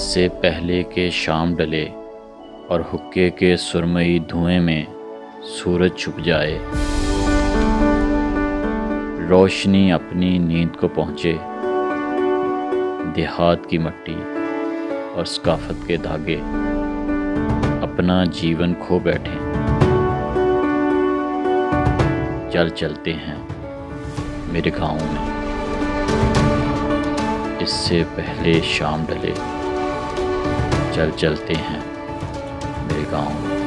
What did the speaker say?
इससे पहले के शाम डले और हुक्के के सुरमई धुएं में सूरज छुप जाए, रोशनी अपनी नींद को पहुँचे, देहात की मट्टी और सकाफत के धागे अपना जीवन खो बैठे। चल चलते हैं मेरे गाँव में, इससे पहले शाम ढले। चल चलते हैं मेरे गाँव में।